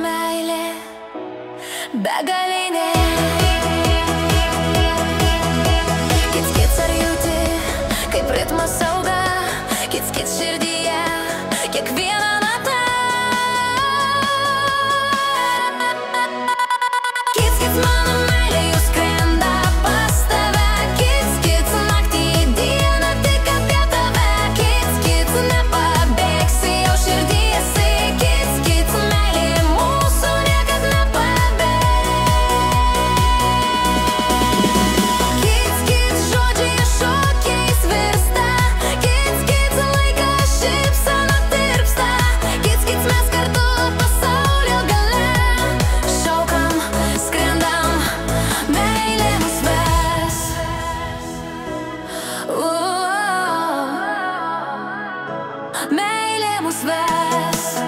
meilė begalinė. Kits kits ar jauti, kaip ritmas auga, kits kits širdyje, kiekvieną natą. Kits kits mano meilė jau skrenda pas tave, kits kits naktį dieną tik apie tave, kits kits nepabėgsi jau širdysi, kits kits meilė mūsų niekad nepabėgs. Kits kits žodžiai šokiais virsta, kits kits laikas šypsena tirpsta, kits kits mes kartu pasaulio gale šaukam, skrendam, meilė mus ves. Meilė mus ves.